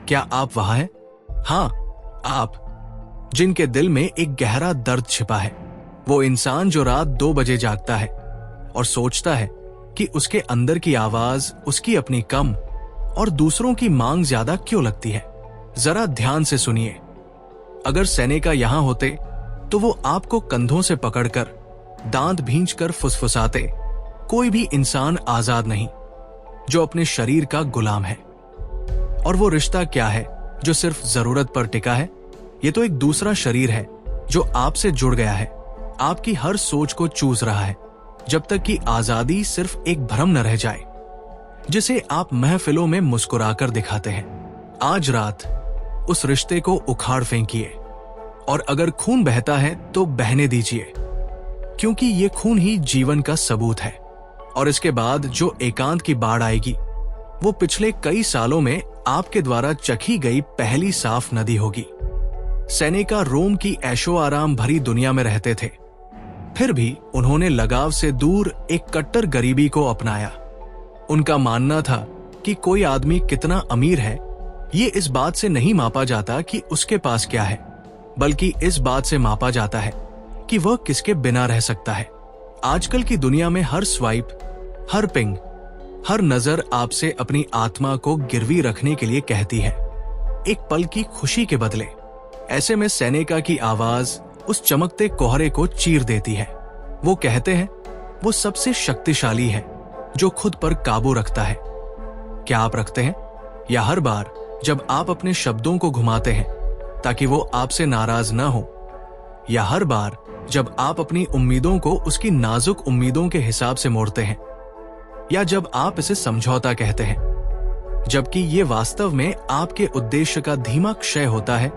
क्या आप वहां हैं? हाँ, आप, जिनके दिल में एक गहरा दर्द छिपा है। वो इंसान जो रात 2 बजे जागता है और सोचता है कि उसके अंदर की आवाज उसकी अपनी कम और दूसरों की मांग ज्यादा क्यों लगती है। जरा ध्यान से सुनिए। अगर सेनेका यहां होते तो वो आपको कंधों से पकड़कर, दांत भींचकर फुसफुसाते, कोई भी इंसान आजाद नहीं जो अपने शरीर का गुलाम है। और वो रिश्ता क्या है जो सिर्फ जरूरत पर टिका है? ये तो एक दूसरा शरीर है जो आपसे जुड़ गया है, आपकी हर सोच को चूस रहा है, जब तक कि आजादी सिर्फ एक भ्रम न रह जाए जिसे आप महफिलों में मुस्कुराकर दिखाते हैं। आज रात उस रिश्ते को उखाड़ फेंकिए, और अगर खून बहता है तो बहने दीजिए, क्योंकि ये खून ही जीवन का सबूत है। और इसके बाद जो एकांत की बाढ़ आएगी, वो पिछले कई सालों में आपके द्वारा चखी गई पहली साफ नदी होगी। सेनेका रोम की ऐशो आराम भरी दुनिया में रहते थे, फिर भी उन्होंने लगाव से दूर एक कट्टर गरीबी को अपनाया। उनका मानना था कि कोई आदमी कितना अमीर है ये इस बात से नहीं मापा जाता कि उसके पास क्या है, बल्कि इस बात से मापा जाता है कि वह किसके बिना रह सकता है। आजकल की दुनिया में हर स्वाइप, हर पिंग, हर नजर आपसे अपनी आत्मा को गिरवी रखने के लिए कहती है, एक पल की खुशी के बदले। ऐसे में सेनेका की आवाज उस चमकते कोहरे को चीर देती है। वो कहते हैं वो सबसे शक्तिशाली है जो खुद पर काबू रखता है। क्या आप रखते हैं? या हर बार जब आप अपने शब्दों को घुमाते हैं ताकि वो आपसे नाराज ना हो, या हर बार जब आप अपनी उम्मीदों को उसकी नाजुक उम्मीदों के हिसाब से मोड़ते हैं, या जब आप इसे समझौता कहते हैं, जबकि ये वास्तव में आपके उद्देश्य का धीमा क्षय होता है,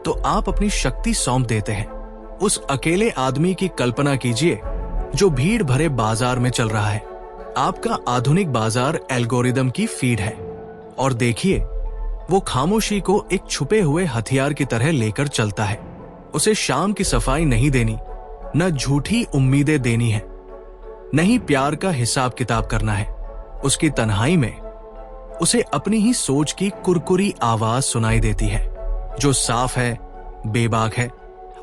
तो आप अपनी शक्ति सौंप देते हैं। उस अकेले आदमी की कल्पना कीजिए जो भीड़ भरे बाजार में चल रहा है। आपका आधुनिक बाजार एल्गोरिदम की फीड है, और देखिए वो खामोशी को एक छुपे हुए हथियार की तरह लेकर चलता है। उसे शाम की सफाई नहीं देनी, न झूठी उम्मीदें देनी है, नहीं प्यार का हिसाब किताब करना है। उसकी तन्हाई में उसे अपनी ही सोच की कुरकुरी आवाज सुनाई देती है, जो साफ है, बेबाक है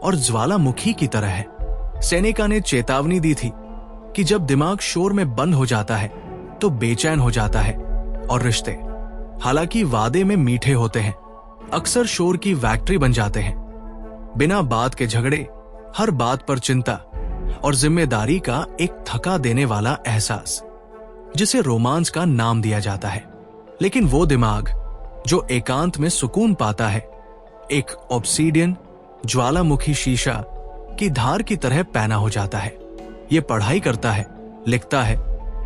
और ज्वालामुखी की तरह है। सेनेका ने चेतावनी दी थी कि जब दिमाग शोर में बंद हो जाता है तो बेचैन हो जाता है, और रिश्ते, हालांकि वादे में मीठे होते हैं, अक्सर शोर की फैक्ट्री बन जाते हैं। बिना बात के झगड़े, हर बात पर चिंता और जिम्मेदारी का एक थका देने वाला एहसास, जिसे रोमांस का नाम दिया जाता है। लेकिन वो दिमाग जो एकांत में सुकून पाता है, एक ऑब्सीडियन ज्वालामुखी शीशा की धार की तरह पैना हो जाता है। ये पढ़ाई करता है, लिखता है,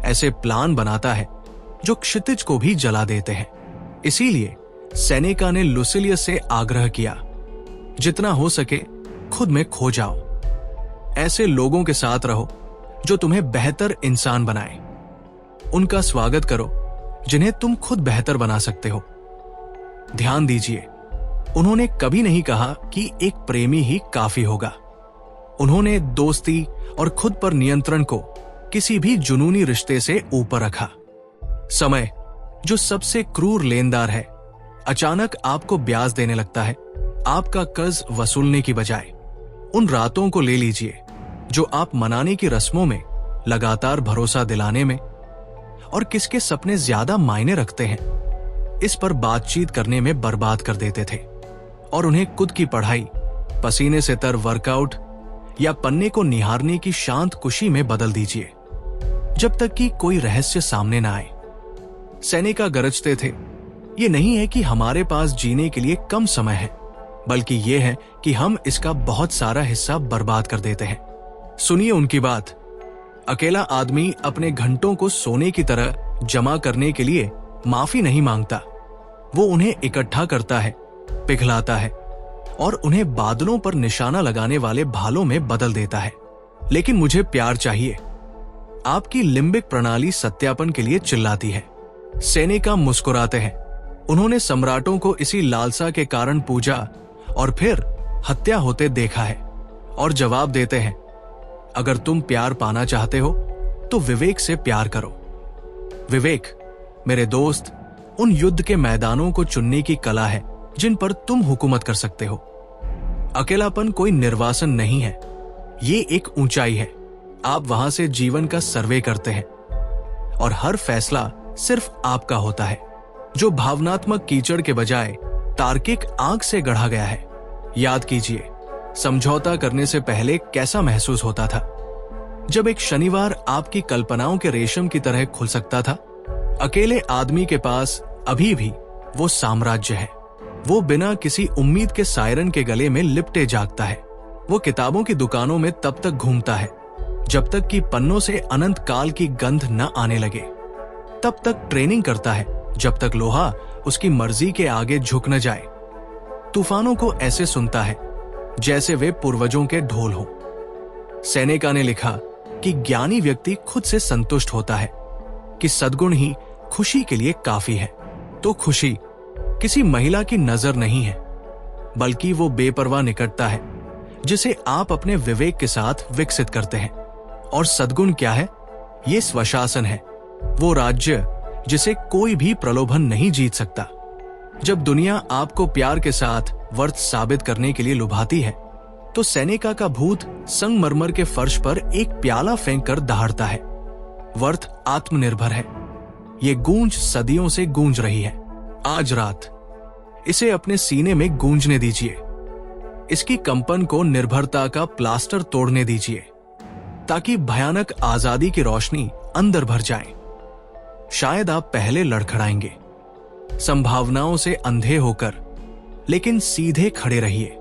ऐसे प्लान बनाता है जो क्षितिज को भी जला देते हैं। इसीलिए सेनेका ने लुसिलियस से आग्रह किया, जितना हो सके खुद में खो जाओ, ऐसे लोगों के साथ रहो जो तुम्हें बेहतर इंसान बनाए। उनका स्वागत करो जिन्हें तुम खुद बेहतर बना सकते हो। ध्यान दीजिए, उन्होंने कभी नहीं कहा कि एक प्रेमी ही काफी होगा। उन्होंने दोस्ती और खुद पर नियंत्रण को किसी भी जुनूनी रिश्ते से ऊपर रखा। समय, जो सबसे क्रूर लेनदार है, अचानक आपको ब्याज देने लगता है, आपका कर्ज वसूलने की बजाय। उन रातों को ले लीजिए जो आप मनाने की रस्मों में, लगातार भरोसा दिलाने में और किसके सपने ज्यादा मायने रखते हैं, इस पर बातचीत करने में बर्बाद कर देते थे। और उन्हें खुद की पढ़ाई, पसीने से तर वर्कआउट या पन्ने को निहारने की शांत खुशी में बदल दीजिए, जब तक कि कोई रहस्य सामने ना आए। सेनेका गरजते थे, ये नहीं है कि हमारे पास जीने के लिए कम समय है, बल्कि ये है कि हम इसका बहुत सारा हिस्सा बर्बाद कर देते हैं। सुनिए उनकी बात। अकेला आदमी अपने घंटों को सोने की तरह जमा करने के लिए माफी नहीं मांगता। वो उन्हें इकट्ठा करता है, पिघलाता है और उन्हें बादलों पर निशाना लगाने वाले भालों में बदल देता है। लेकिन मुझे प्यार चाहिए। आपकी लिम्बिक प्रणाली सत्यापन के लिए चिल्लाती है। सेनेका मुस्कुराते हैं। उन्होंने सम्राटों को इसी लालसा के कारण पूजा और फिर हत्या होते देखा है, और जवाब देते हैं, अगर तुम प्यार पाना चाहते हो तो विवेक से प्यार करो। विवेक, मेरे दोस्त, उन युद्ध के मैदानों को चुनने की कला है जिन पर तुम हुकूमत कर सकते हो। अकेलापन कोई निर्वासन नहीं है, ये एक ऊंचाई है। आप वहां से जीवन का सर्वे करते हैं और हर फैसला सिर्फ आपका होता है, जो भावनात्मक कीचड़ के बजाय तार्किक आंख से गढ़ा गया है। याद कीजिए, समझौता करने से पहले कैसा महसूस होता था, जब एक शनिवार आपकी कल्पनाओं के रेशम की तरह खुल सकता था। अकेले आदमी के पास अभी भी वो साम्राज्य है। वो बिना किसी उम्मीद के सायरन के गले में लिपटे जागता है। वो किताबों की दुकानों में तब तक घूमता है जब तक कि पन्नों से अनंत काल की गंध न आने लगे। तब तक ट्रेनिंग करता है जब तक लोहा उसकी मर्जी के आगे झुक न जाए। तूफानों को ऐसे सुनता है जैसे वे पूर्वजों के ढोल हो। सेनेका ने लिखा कि ज्ञानी व्यक्ति खुद से संतुष्ट होता है कि सद्गुण ही खुशी के लिए काफी है। तो खुशी किसी महिला की नजर नहीं है, बल्कि वो बेपरवाह निकटता है जिसे आप अपने विवेक के साथ विकसित करते हैं। और सद्गुण क्या है? ये स्वशासन है, वो राज्य जिसे कोई भी प्रलोभन नहीं जीत सकता। जब दुनिया आपको प्यार के साथ वर्थ साबित करने के लिए लुभाती है, तो सेनेका का भूत संगमरमर के फर्श पर एक प्याला फेंक कर दहाड़ता है। वर्थ आत्मनिर्भर है। ये गूंज सदियों से गूंज रही है। आज रात इसे अपने सीने में गूंजने दीजिए। इसकी कंपन को निर्भरता का प्लास्टर तोड़ने दीजिए, ताकि भयानक आजादी की रोशनी अंदर भर जाए। शायद आप पहले लड़खड़ाएंगे, संभावनाओं से अंधे होकर, लेकिन सीधे खड़े रहिए।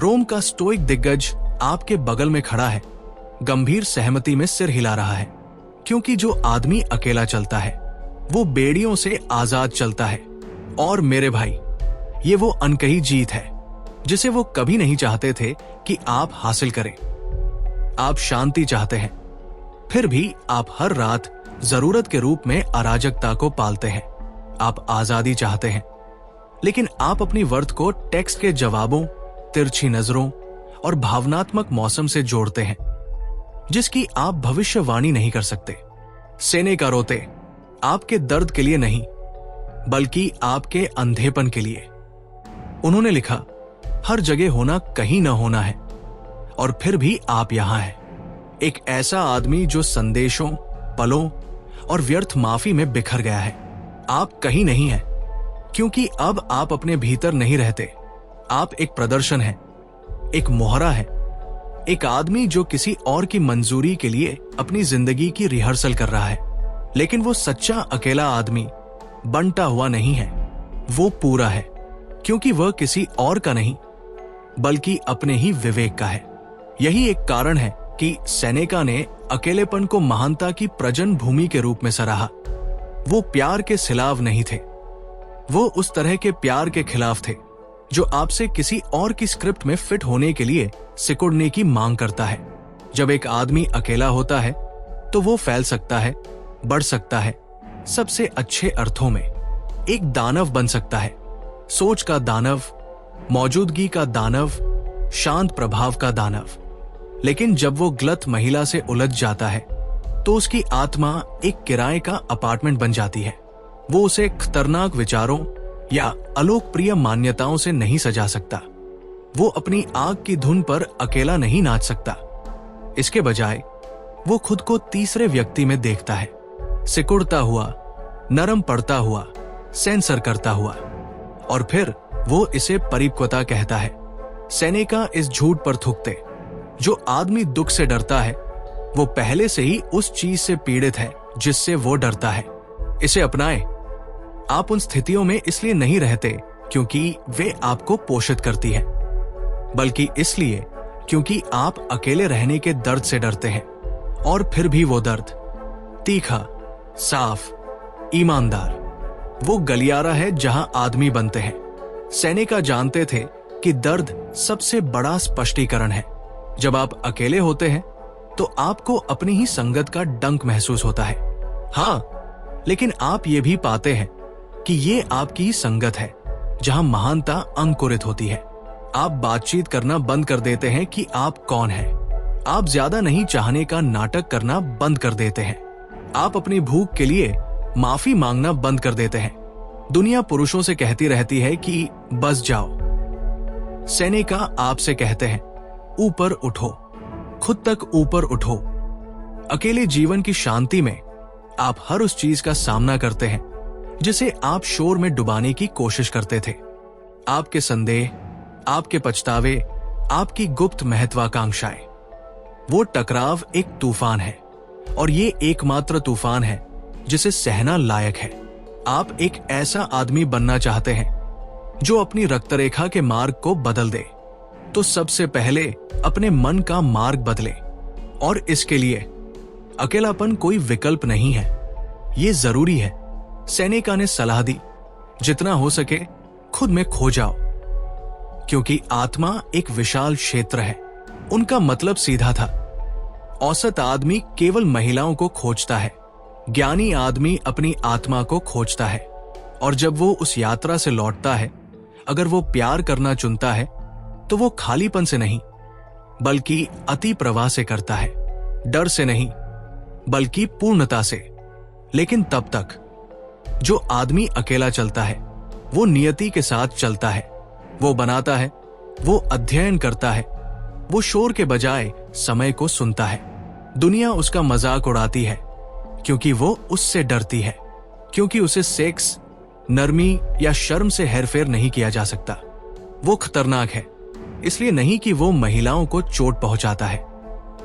रोम का स्टोइक दिग्गज आपके बगल में खड़ा है, गंभीर सहमति में सिर हिला रहा है, क्योंकि जो आदमी अकेला चलता है वो बेड़ियों से आजाद चलता है। और मेरे भाई, ये वो अनकही जीत है जिसे वो कभी नहीं चाहते थे कि आप हासिल करें। आप शांति चाहते हैं, फिर भी आप हर रात जरूरत के रूप में अराजकता को पालते हैं। आप आजादी चाहते हैं, लेकिन आप अपनी वर्थ को टेक्स्ट के जवाबों, तिरछी नजरों और भावनात्मक मौसम से जोड़ते हैं, जिसकी आप भविष्यवाणी नहीं कर सकते। सेनेका रोते आपके दर्द के लिए नहीं, बल्कि आपके अंधेपन के लिए। उन्होंने लिखा, हर जगह होना कहीं न होना है, और फिर भी आप यहां हैं। एक ऐसा आदमी जो संदेशों, पलों और व्यर्थ माफी में बिखर गया है। आप कहीं नहीं हैं, क्योंकि अब आप अपने भीतर नहीं रहते। आप एक प्रदर्शन हैं, एक मोहरा है, एक आदमी जो किसी और की मंजूरी के लिए अपनी जिंदगी की रिहर्सल कर रहा है। लेकिन वो सच्चा अकेला आदमी बंटा हुआ नहीं है, वो पूरा है, क्योंकि वह किसी और का नहीं, बल्कि अपने ही विवेक का है। यही एक कारण है कि सेनेका ने अकेलेपन को महानता की प्रजन भूमि के रूप में सराहा। वो प्यार के सिलाव नहीं थे, वो उस तरह के प्यार के खिलाफ थे जो आपसे किसी और की स्क्रिप्ट में फिट होने के लिए सिकुड़ने की मांग करता है। जब एक आदमी अकेला होता है तो वो फैल सकता है, बढ़ सकता है, सबसे अच्छे अर्थों में एक दानव बन सकता है। सोच का दानव, मौजूदगी का दानव, शांत प्रभाव का दानव। लेकिन जब वो गलत महिला से उलझ जाता है तो उसकी आत्मा एक किराए का अपार्टमेंट बन जाती है। वो उसे खतरनाक विचारों या अलोकप्रिय मान्यताओं से नहीं सजा सकता। वो अपनी आग की धुन पर अकेला नहीं नाच सकता। इसके बजाय वो खुद को तीसरे व्यक्ति में देखता है, सिकुड़ता हुआ, नरम पड़ता हुआ, सेंसर करता हुआ, और फिर वो इसे परिपक्वता कहता है। सेनेका इस झूठ पर थूकते, जो आदमी दुख से डरता है वो पहले से ही उस चीज से पीड़ित है जिससे वो डरता है। इसे अपनाएं। आप उन स्थितियों में इसलिए नहीं रहते क्योंकि वे आपको पोषित करती हैं, बल्कि इसलिए क्योंकि आप अकेले रहने के दर्द से डरते हैं। और फिर भी वो दर्द तीखा, साफ, ईमानदार, वो गलियारा है जहां आदमी बनते हैं। सेनेका जानते थे कि दर्द सबसे बड़ा स्पष्टीकरण है। जब आप अकेले होते हैं तो आपको अपनी ही संगत का डंक महसूस होता है। हाँ, लेकिन आप ये भी पाते हैं कि ये आपकी ही संगत है जहां महानता अंकुरित होती है। आप बातचीत करना बंद कर देते हैं कि आप कौन हैं। आप ज्यादा नहीं चाहने का नाटक करना बंद कर देते हैं। आप अपनी भूख के लिए माफी मांगना बंद कर देते हैं। दुनिया पुरुषों से कहती रहती है कि बस जाओ। सेनेका आपसे कहते हैं, ऊपर उठो, खुद तक ऊपर उठो। अकेले जीवन की शांति में आप हर उस चीज का सामना करते हैं जिसे आप शोर में डुबाने की कोशिश करते थे। आपके संदेह, आपके पछतावे, आपकी गुप्त महत्वाकांक्षाएं। वो टकराव एक तूफान है, और ये एकमात्र तूफान है जिसे सहना लायक है। आप एक ऐसा आदमी बनना चाहते हैं जो अपनी रक्तरेखा के मार्ग को बदल दे, तो सबसे पहले अपने मन का मार्ग बदले। और इसके लिए अकेलापन कोई विकल्प नहीं है, ये जरूरी है। सेनेका ने सलाह दी, जितना हो सके खुद में खो जाओ, क्योंकि आत्मा एक विशाल क्षेत्र है। उनका मतलब सीधा था। औसत आदमी केवल महिलाओं को खोजता है, ज्ञानी आदमी अपनी आत्मा को खोजता है। और जब वो उस यात्रा से लौटता है, अगर वो प्यार करना चुनता है तो वो खालीपन से नहीं बल्कि अति प्रवाह से करता है, डर से नहीं बल्कि पूर्णता से। लेकिन तब तक जो आदमी अकेला चलता है वो नियति के साथ चलता है, वो बनाता है, वो अध्ययन करता है, वो शोर के बजाय समय को सुनता है। दुनिया उसका मजाक उड़ाती है क्योंकि वो उससे डरती है, क्योंकि उसे सेक्स, नरमी या शर्म से हेरफेर नहीं किया जा सकता। वो खतरनाक है, इसलिए नहीं कि वो महिलाओं को चोट पहुंचाता है,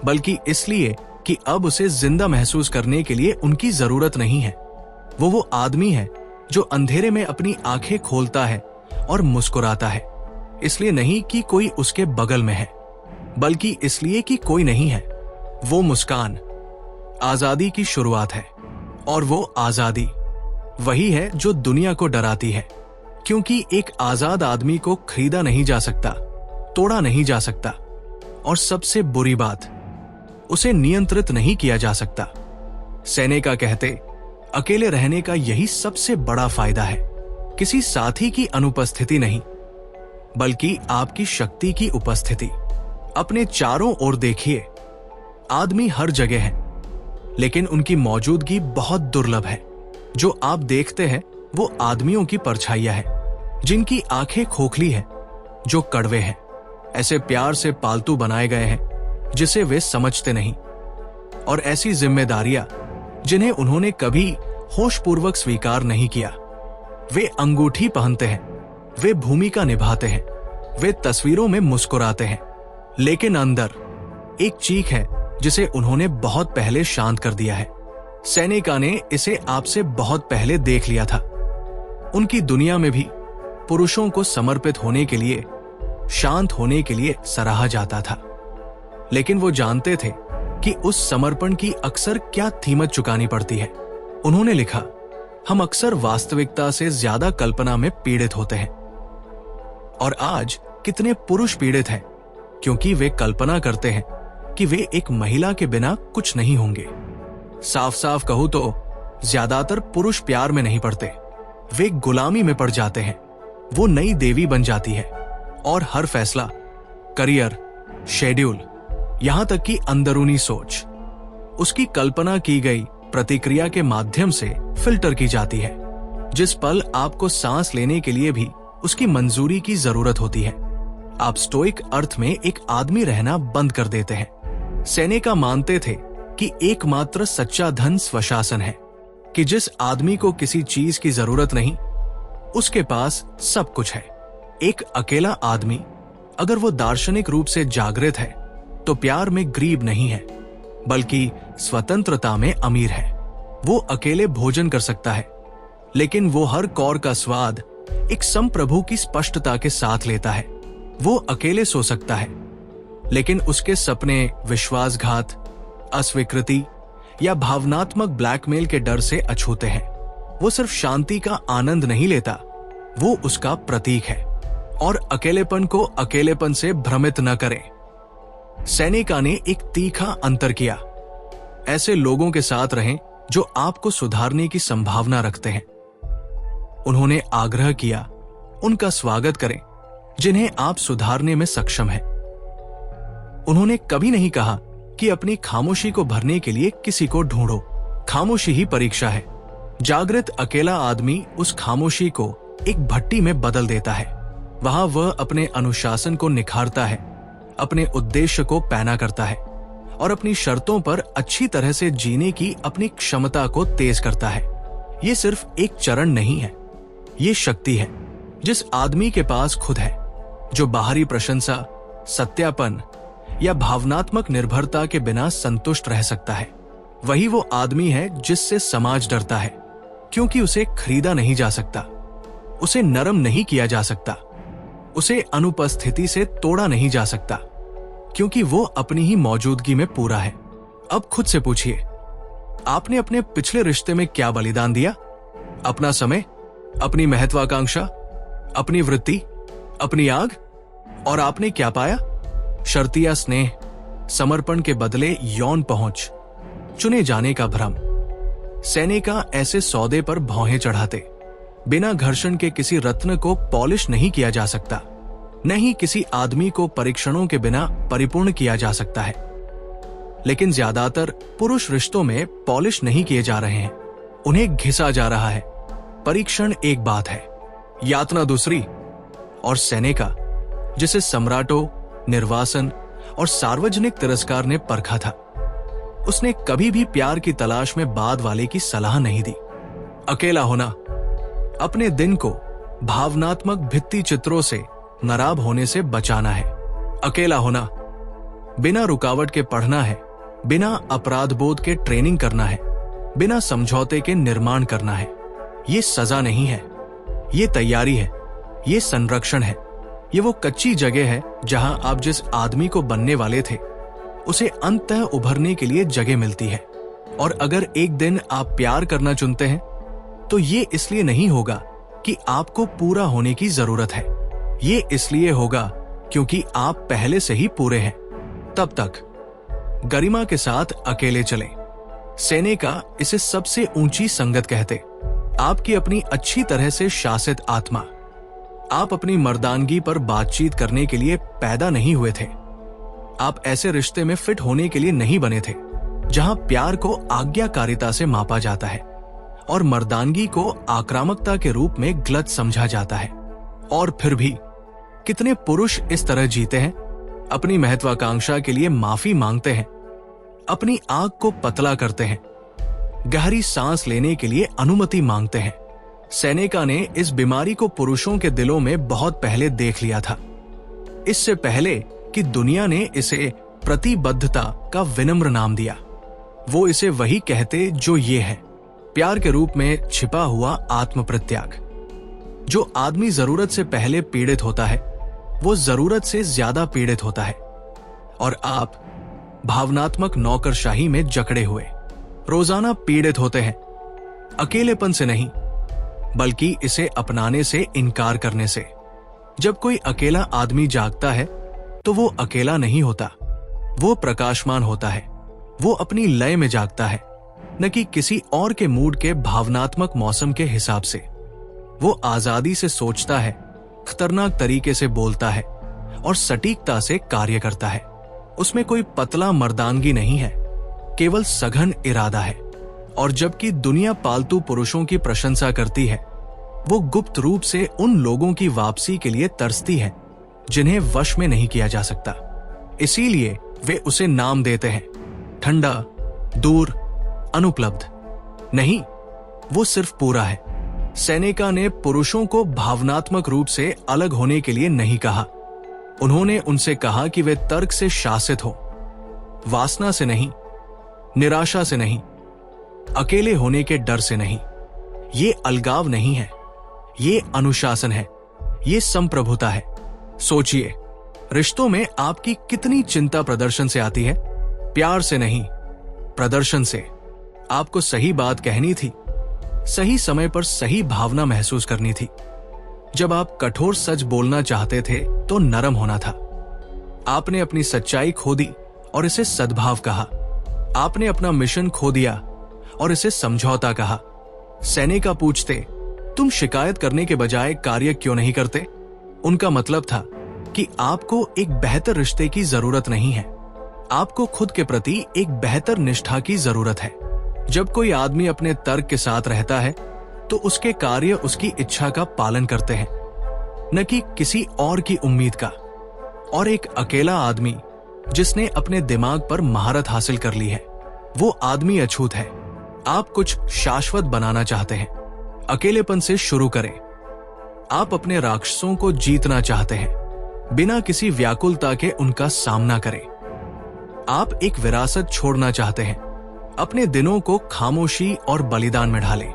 बल्कि इसलिए कि अब उसे जिंदा महसूस करने के लिए उनकी जरूरत नहीं है। वो आदमी है जो अंधेरे में अपनी आंखें खोलता है और मुस्कुराता है, इसलिए नहीं कि कोई उसके बगल में है, बल्कि इसलिए कि कोई नहीं है। वो मुस्कान आजादी की शुरुआत है, और वो आजादी वही है जो दुनिया को डराती है, क्योंकि एक आजाद आदमी को खरीदा नहीं जा सकता, तोड़ा नहीं जा सकता, और सबसे बुरी बात, उसे नियंत्रित नहीं किया जा सकता। सेनेका कहते, अकेले रहने का यही सबसे बड़ा फायदा है, किसी साथी की अनुपस्थिति नहीं, बल्कि आपकी शक्ति की उपस्थिति। अपने चारों ओर देखिए, आदमी हर जगह है, लेकिन उनकी मौजूदगी बहुत दुर्लभ है। जो आप देखते हैं वो आदमियों की परछाइयां हैं, जिनकी आंखें खोखली हैं, जो कड़वे हैं, ऐसे प्यार से पालतू बनाए गए हैं जिसे वे समझते नहीं, और ऐसी जिम्मेदारियां जिन्हें उन्होंने कभी होशपूर्वक स्वीकार नहीं किया। वे अंगूठी पहनते हैं, वे भूमिका निभाते हैं, वे तस्वीरों में मुस्कुराते हैं, लेकिन अंदर एक चीख है जिसे उन्होंने बहुत पहले शांत कर दिया है। सेनेका ने इसे आपसे बहुत पहले देख लिया था। उनकी दुनिया में भी पुरुषों को समर्पित होने के लिए, शांत होने के लिए सराहा जाता था, लेकिन वो जानते थे कि उस समर्पण की अक्सर क्या कीमत चुकानी पड़ती है। उन्होंने लिखा, हम अक्सर वास्तविकता से ज्यादा कल्पना में पीड़ित होते हैं। और आज कितने पुरुष पीड़ित हैं क्योंकि वे कल्पना करते हैं कि वे एक महिला के बिना कुछ नहीं होंगे। साफ साफ कहूं तो ज्यादातर पुरुष प्यार में नहीं पड़ते, वे गुलामी में पड़ जाते हैं। वो नई देवी बन जाती है और हर फैसला, करियर, शेड्यूल, यहां तक कि अंदरूनी सोच उसकी कल्पना की गई प्रतिक्रिया के माध्यम से फिल्टर की जाती है। जिस पल आपको सांस लेने के लिए भी उसकी मंजूरी की जरूरत होती है, आप स्टोइक अर्थ में एक आदमी रहना बंद कर देते हैं। सेनेका मानते थे कि एकमात्र सच्चा धन स्वशासन है, कि जिस आदमी को किसी चीज की जरूरत नहीं, उसके पास सब कुछ है। एक अकेला आदमी, अगर वो दार्शनिक रूप से जागृत है, तो प्यार में गरीब नहीं है, बल्कि स्वतंत्रता में अमीर है। वो अकेले भोजन कर सकता है, लेकिन वो हर कौर का स्वाद एक संप्रभु की स्पष्टता के साथ लेता है। वो अकेले सो सकता है, लेकिन उसके सपने विश्वासघात, अस्वीकृति या भावनात्मक ब्लैकमेल के डर से अछूते हैं। वो सिर्फ शांति का आनंद नहीं लेता, वो उसका प्रतीक है। और अकेलेपन को अकेलेपन से भ्रमित न करें। सेनेका ने एक तीखा अंतर किया। ऐसे लोगों के साथ रहें जो आपको सुधारने की संभावना रखते हैं। उन्होंने आग्रह किया, उनका स्वागत करें जिन्हें आप सुधारने में सक्षम हैं। उन्होंने कभी नहीं कहा कि अपनी खामोशी को भरने के लिए किसी को ढूंढो। खामोशी ही परीक्षा है। जागृत अकेला आदमी उस खामोशी को एक भट्टी में बदल देता है। वहां वह अपने अनुशासन को निखारता है, अपने उद्देश्य को पैना करता है और अपनी शर्तों पर अच्छी तरह से जीने की अपनी क्षमता को तेज करता है। ये सिर्फ एक चरण नहीं है, ये शक्ति है जिस आदमी के पास खुद है, जो बाहरी प्रशंसा, सत्यापन या भावनात्मक निर्भरता के बिना संतुष्ट रह सकता है। वही वो आदमी है जिससे समाज डरता है, क्योंकि उसे खरीदा नहीं जा सकता, उसे नरम नहीं किया जा सकता, उसे अनुपस्थिति से तोड़ा नहीं जा सकता, क्योंकि वो अपनी ही मौजूदगी में पूरा है। अब खुद से पूछिए, आपने अपने पिछले रिश्ते में क्या बलिदान दिया? अपना समय, अपनी महत्वाकांक्षा, अपनी वृत्ति, अपनी आग? और आपने क्या पाया? शर्तिया स्नेह, समर्पण के बदले यौन पहुंच, चुने जाने का भ्रम। सेनेका ऐसे सौदे पर भौहें चढ़ाते। बिना घर्षण के किसी रत्न को पॉलिश नहीं किया जा सकता, न ही किसी आदमी को परीक्षणों के बिना परिपूर्ण किया जा सकता है। लेकिन ज्यादातर पुरुष रिश्तों में पॉलिश नहीं किए जा रहे हैं, उन्हें घिसा जा रहा है। परीक्षण एक बात है, यातना दूसरी। और सेनेका, जिसे सम्राटों, निर्वासन और सार्वजनिक तिरस्कार ने परखा था, उसने कभी भी प्यार की तलाश में बाद वाले की सलाह नहीं दी। अकेला होना, अपने दिन को भावनात्मक भित्ति चित्रों से नराब होने से बचाना है। अकेला होना, बिना रुकावट के पढ़ना है, बिना अपराध बोध के ट्रेनिंग करना है, बिना समझौते के निर्माण करना है। ये सजा नहीं है, ये तैयारी है, ये संरक्षण है। ये वो कच्ची जगह है जहां आप जिस आदमी को बनने वाले थे उसे अंततः उभरने के लिए जगह मिलती है। और अगर एक दिन आप प्यार करना चुनते हैं तो ये इसलिए नहीं होगा कि आपको पूरा होने की जरूरत है, ये इसलिए होगा क्योंकि आप पहले से ही पूरे हैं। तब तक गरिमा के साथ अकेले चलें। सेनेका इसे सबसे ऊंची संगत कहते। आपकी अपनी अच्छी तरह से शासित आत्मा। आप अपनी मर्दानगी पर बातचीत करने के लिए पैदा नहीं हुए थे। आप ऐसे रिश्ते में फिट होने के लिए नहीं बने थे जहां प्यार को आज्ञाकारिता से मापा जाता है और मर्दानगी को आक्रामकता के रूप में गलत समझा जाता है। और फिर भी कितने पुरुष इस तरह जीते हैं, अपनी महत्वाकांक्षा के लिए माफी मांगते हैं, अपनी आग को पतला करते हैं, गहरी सांस लेने के लिए अनुमति मांगते हैं। सेनेका ने इस बीमारी को पुरुषों के दिलों में बहुत पहले देख लिया था, इससे पहले कि दुनिया ने इसे प्रतिबद्धता का विनम्र नाम दिया। वो इसे वही कहते जो ये है, प्यार के रूप में छिपा हुआ आत्म प्रत्याग। जो आदमी जरूरत से पहले पीड़ित होता है वो जरूरत से ज्यादा पीड़ित होता है। और आप भावनात्मक नौकरशाही में जकड़े हुए रोजाना पीड़ित होते हैं, अकेलेपन से नहीं बल्कि इसे अपनाने से इनकार करने से। जब कोई अकेला आदमी जागता है तो वो अकेला नहीं होता, वो प्रकाशमान होता है। वो अपनी लय में जागता है, न कि किसी और के मूड के भावनात्मक मौसम के हिसाब से। वो आजादी से सोचता है, खतरनाक तरीके से बोलता है और सटीकता से कार्य करता है। उसमें कोई पतला मर्दानगी नहीं है, केवल सघन इरादा है। और जबकि दुनिया पालतू पुरुषों की प्रशंसा करती है, वो गुप्त रूप से उन लोगों की वापसी के लिए तरसती है जिन्हें वश में नहीं किया जा सकता। इसीलिए वे उसे नाम देते हैं, ठंडा, दूर, अनुपलब्ध। नहीं, वो सिर्फ पूरा है। सेनेका ने पुरुषों को भावनात्मक रूप से अलग होने के लिए नहीं कहा। उन्होंने उनसे कहा कि वे तर्क से शासित हो, वासना से नहीं, निराशा से नहीं, अकेले होने के डर से नहीं। ये अलगाव नहीं है, ये अनुशासन है, ये संप्रभुता है। सोचिए, रिश्तों में आपकी कितनी चिंता प्रदर्शन से आती है, प्यार से नहीं, प्रदर्शन से। आपको सही बात कहनी थी, सही समय पर सही भावना महसूस करनी थी। जब आप कठोर सच बोलना चाहते थे तो नरम होना था। आपने अपनी सच्चाई खो दी और इसे सद्भाव कहा। आपने अपना मिशन खो दिया और इसे समझौता कहा। सेनेका पूछते, तुम शिकायत करने के बजाय कार्य क्यों नहीं करते? उनका मतलब था कि आपको एक बेहतर रिश्ते की जरूरत नहीं है, आपको खुद के प्रति एक बेहतर निष्ठा की जरूरत है। जब कोई आदमी अपने तर्क के साथ रहता है तो उसके कार्य उसकी इच्छा का पालन करते हैं, न कि किसी और की उम्मीद का। और एक अकेला आदमी जिसने अपने दिमाग पर महारत हासिल कर ली है, वो आदमी अछूत है। आप कुछ शाश्वत बनाना चाहते हैं, अकेलेपन से शुरू करें। आप अपने राक्षसों को जीतना चाहते हैं, बिना किसी व्याकुलता के उनका सामना करें। आप एक विरासत छोड़ना चाहते हैं, अपने दिनों को खामोशी और बलिदान में ढालें।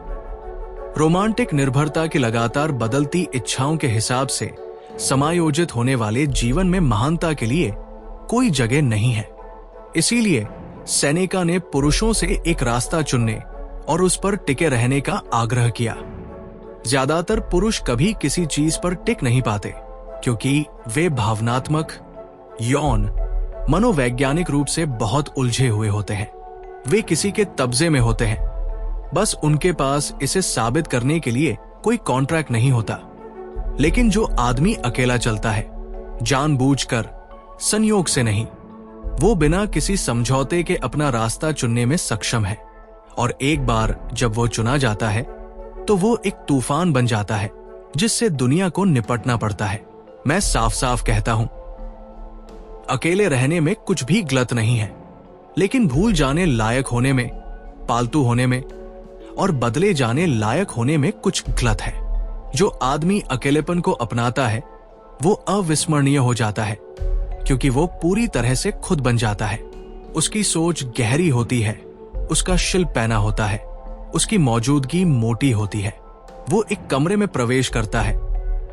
रोमांटिक निर्भरता की लगातार बदलती इच्छाओं के हिसाब से समायोजित होने वाले जीवन में महानता के लिए कोई जगह नहीं है। इसीलिए सेनेका ने पुरुषों से एक रास्ता चुनने और उस पर टिके रहने का आग्रह किया। ज्यादातर पुरुष कभी किसी चीज पर टिक नहीं पाते, क्योंकि वे भावनात्मक, यौन, मनोवैज्ञानिक रूप से बहुत उलझे हुए होते हैं। वे किसी के कब्जे में होते हैं, बस उनके पास इसे साबित करने के लिए कोई कॉन्ट्रैक्ट नहीं होता। लेकिन जो आदमी अकेला चलता है, जानबूझकर, संयोग से नहीं, वो बिना किसी समझौते के अपना रास्ता चुनने में सक्षम है। और एक बार जब वो चुना जाता है तो वो एक तूफान बन जाता है जिससे दुनिया को निपटना पड़ता है। मैं साफ साफ कहता हूं, अकेले रहने में कुछ भी गलत नहीं है, लेकिन भूल जाने लायक होने में, पालतू होने में और बदले जाने लायक होने में कुछ गलत है। जो आदमी अकेलेपन को अपनाता है वो अविस्मरणीय हो जाता है, क्योंकि वो पूरी तरह से खुद बन जाता है। उसकी सोच गहरी होती है, उसका शिल्प पैना होता है, उसकी मौजूदगी मोटी होती है। वो एक कमरे में प्रवेश करता है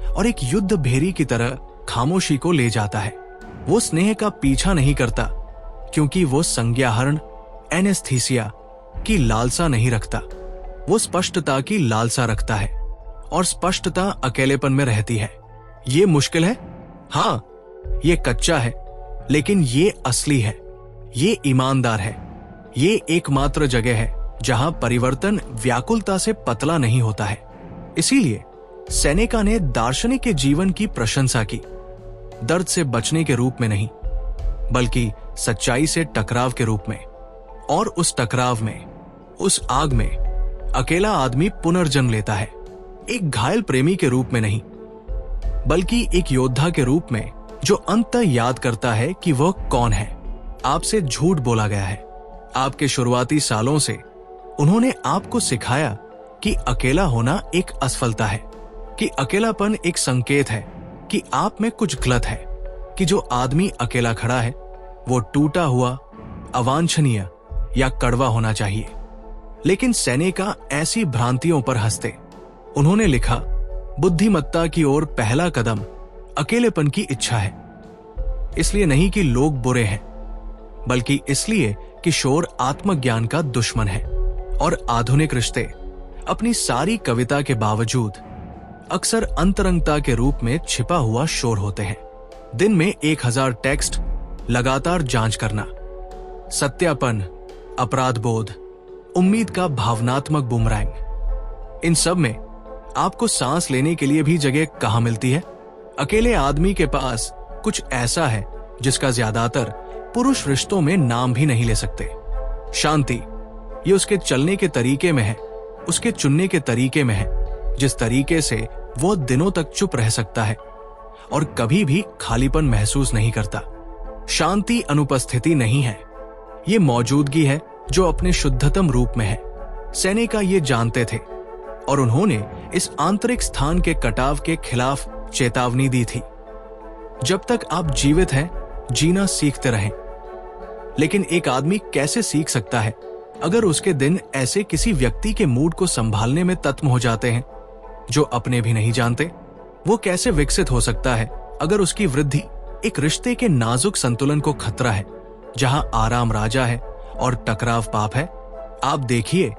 और एक युद्ध भेरी की तरह खामोशी को ले जाता है। वो स्नेह का पीछा नहीं करता, क्योंकि वो संज्ञाहरण, एनेस्थीसिया की लालसा नहीं रखता। वो स्पष्टता की लालसा रखता है, और स्पष्टता अकेलेपन में रहती है। ये मुश्किल है, हाँ, ये कच्चा है, लेकिन ये असली है, ये ईमानदार है। ये एकमात्र जगह है जहां परिवर्तन व्याकुलता से पतला नहीं होता है। इसीलिए सेनेका ने दार्शनिक के जीवन की प्रशंसा की, दर्द से बचने के रूप में नहीं, बल्कि सच्चाई से टकराव के रूप में। और उस टकराव में, उस आग में अकेला आदमी पुनर्जन्म लेता है, एक घायल प्रेमी के रूप में नहीं, बल्कि एक योद्धा के रूप में, जो अंततः याद करता है कि वह कौन है। आपसे झूठ बोला गया है। आपके शुरुआती सालों से उन्होंने आपको सिखाया कि अकेला होना एक असफलता है, कि अकेलापन एक संकेत है कि आप में कुछ गलत है, कि जो आदमी अकेला खड़ा है वो टूटा हुआ, अवांछनीय या कड़वा होना चाहिए। लेकिन सेनेका ऐसी भ्रांतियों पर हंसते। उन्होंने लिखा, बुद्धिमत्ता की ओर पहला कदम अकेलेपन की इच्छा है। इसलिए नहीं कि लोग बुरे हैं, बल्कि इसलिए कि शोर आत्मज्ञान का दुश्मन है। और आधुनिक रिश्ते अपनी सारी कविता के बावजूद अक्सर अंतरंगता के रूप में छिपा हुआ शोर होते हैं। दिन में 1000 टेक्स्ट, लगातार जांच करना, सत्यापन, अपराध बोध, उम्मीद का भावनात्मक बुमरैंग, इन सब में आपको सांस लेने के लिए भी जगह कहां मिलती है? अकेले आदमी के पास कुछ ऐसा है जिसका ज्यादातर पुरुष रिश्तों में नाम भी नहीं ले सकते। शांति। ये उसके चलने के तरीके में है, उसके चुनने के तरीके में है, जिस तरीके से वो दिनों तक चुप रह सकता है और कभी भी खालीपन महसूस नहीं करता। शांति अनुपस्थिति नहीं है, ये मौजूदगी है जो अपने शुद्धतम रूप में है। सेनेका ये जानते थे और उन्होंने इस आंतरिक स्थान के कटाव के खिलाफ चेतावनी दी थी। जब तक आप जीवित हैं, जीना सीखते रहें। लेकिन एक आदमी कैसे सीख सकता है अगर उसके दिन ऐसे किसी व्यक्ति के मूड को संभालने में तत्म हो जाते हैं जो अपने भी नहीं जानते? वो कैसे विकसित हो सकता है अगर उसकी वृद्धि एक रिश्ते के नाजुक संतुलन को खतरा है, जहां आराम राजा है और टकराव पाप है? आप देखिए,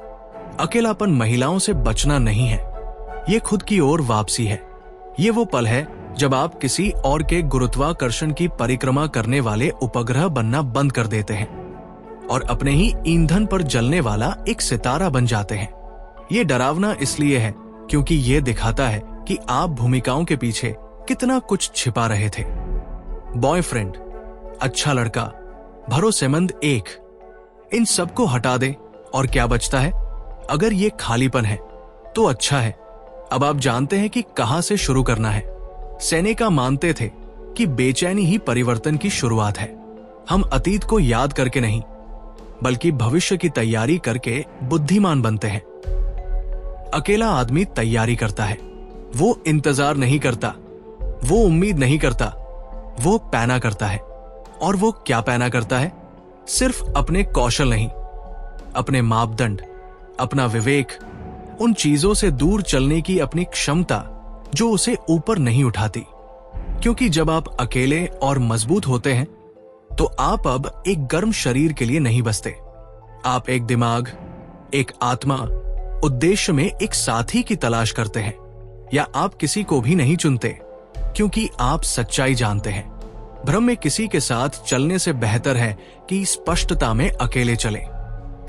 अकेलापन महिलाओं से बचना नहीं है, ये खुद की ओर वापसी है। ये वो पल है जब आप किसी और के गुरुत्वाकर्षण की परिक्रमा करने वाले उपग्रह बनना बंद कर देते हैं और अपने ही ईंधन पर जलने वाला एक सितारा बन जाते हैं। ये डरावना इसलिए है क्योंकि ये दिखाता है कि आप भूमिकाओं के पीछे कितना कुछ छिपा रहे थे। बॉयफ्रेंड, अच्छा लड़का, भरोसेमंद एक, इन सबको हटा दें और क्या बचता है? अगर ये खालीपन है तो अच्छा है। अब आप जानते हैं कि कहां से शुरू करना है। सेनेका मानते थे कि बेचैनी ही परिवर्तन की शुरुआत है। हम अतीत को याद करके नहीं, बल्कि भविष्य की तैयारी करके बुद्धिमान बनते हैं। अकेला आदमी तैयारी करता है, वो इंतजार नहीं करता, वो उम्मीद नहीं करता, वो पैना करता है। और वो क्या पैना करता है? सिर्फ अपने कौशल नहीं, अपने मापदंड, अपना विवेक, उन चीजों से दूर चलने की अपनी क्षमता जो उसे ऊपर नहीं उठाती। क्योंकि जब आप अकेले और मजबूत होते हैं तो आप अब एक गर्म शरीर के लिए नहीं बसते। आप एक दिमाग, एक आत्मा, उद्देश्य में एक साथी की तलाश करते हैं। या आप किसी को भी नहीं चुनते, क्योंकि आप सच्चाई जानते हैं। भ्रम में किसी के साथ चलने से बेहतर है कि स्पष्टता में अकेले चले।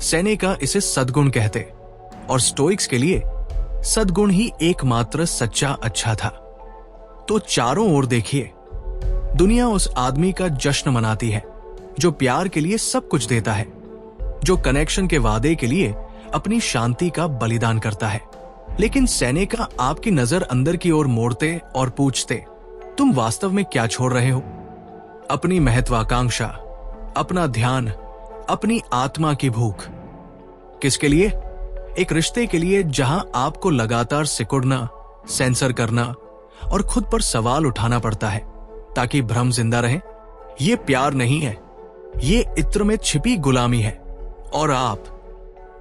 सेनेका इसे सद्गुण कहते, और स्टोइक्स के लिए सद्गुण ही एकमात्र सच्चा अच्छा था। तो चारों ओर देखिए, दुनिया उस आदमी का जश्न मनाती है जो प्यार के लिए सब कुछ देता है, जो कनेक्शन के वादे के लिए अपनी शांति का बलिदान करता है। लेकिन सेनेका आपकी नजर अंदर की ओर मोड़ते और पूछते, तुम वास्तव में क्या छोड़ रहे हो? अपनी महत्वाकांक्षा, अपना ध्यान, अपनी आत्मा की भूख। किसके लिए? एक रिश्ते के लिए जहां आपको लगातार सिकुड़ना, सेंसर करना और खुद पर सवाल उठाना पड़ता है ताकि भ्रम जिंदा रहे। ये प्यार नहीं है, ये इत्र में छिपी गुलामी है। और आप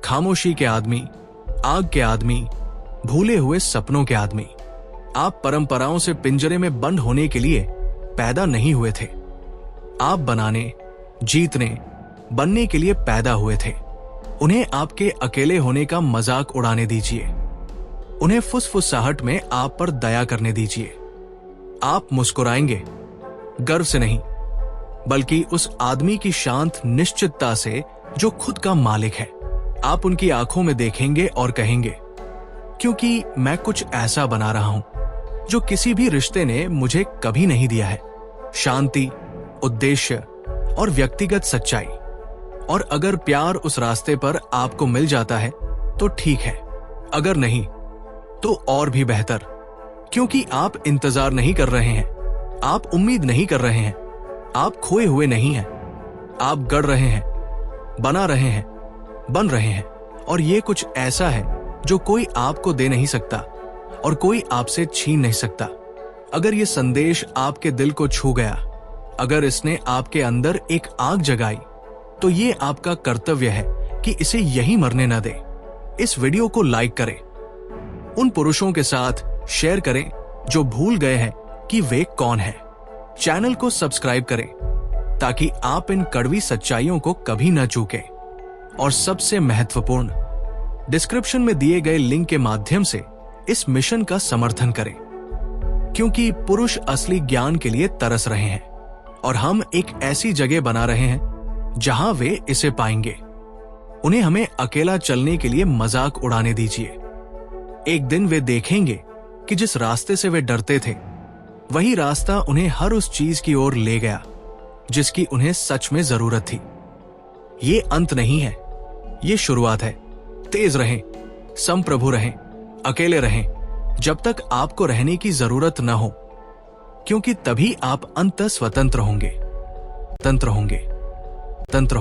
खामोशी के आदमी, आग के आदमी, भूले हुए सपनों के आदमी। आप परंपराओं से पिंजरे में बंद होने के लिए पैदा नहीं हुए थे। आप बनाने, जीतने, बनने के लिए पैदा हुए थे। उन्हें आपके अकेले होने का मजाक उड़ाने दीजिए। उन्हें फुसफुसाहट में आप पर दया करने दीजिए। आप मुस्कुराएंगे, गर्व से नहीं, बल्कि उस आदमी की शांत निश्चितता से जो खुद का मालिक है। आप उनकी आंखों में देखेंगे और कहेंगे, क्योंकि मैं कुछ ऐसा बना रहा हूं जो किसी भी रिश्ते ने मुझे कभी नहीं दिया है। शांति, उद्देश्य और व्यक्तिगत सच्चाई। और अगर प्यार उस रास्ते पर आपको मिल जाता है तो ठीक है, अगर नहीं तो और भी बेहतर। क्योंकि आप इंतजार नहीं कर रहे हैं, आप उम्मीद नहीं कर रहे हैं, आप खोए हुए नहीं हैं। आप गढ़ रहे हैं, बना रहे हैं, बन रहे हैं। और ये कुछ ऐसा है जो कोई आपको दे नहीं सकता और कोई आपसे छीन नहीं सकता। अगर ये संदेश आपके दिल को छू गया, अगर इसने आपके अंदर एक आग जगाई, तो ये आपका कर्तव्य है कि इसे यहीं मरने न दे। इस वीडियो को लाइक करें, उन पुरुषों के साथ शेयर करें जो भूल गए हैं कि वे कौन हैं। चैनल को सब्सक्राइब करें ताकि आप इन कड़वी सच्चाइयों को कभी न चूकें। और सबसे महत्वपूर्ण, डिस्क्रिप्शन में दिए गए लिंक के माध्यम से इस मिशन का समर्थन करें, क्योंकि पुरुष असली ज्ञान के लिए तरस रहे हैं और हम एक ऐसी जगह बना रहे हैं जहां वे इसे पाएंगे। उन्हें हमें अकेला चलने के लिए मजाक उड़ाने दीजिए। एक दिन वे देखेंगे कि जिस रास्ते से वे डरते थे, वही रास्ता उन्हें हर उस चीज की ओर ले गया जिसकी उन्हें सच में जरूरत थी। ये अंत नहीं है, ये शुरुआत है। तेज रहें, संप्रभु रहें, अकेले रहें, जब तक आपको रहने की जरूरत न हो, क्योंकि तभी आप अंततः स्वतंत्र होंगे, तंत्र होंगे, तंत्र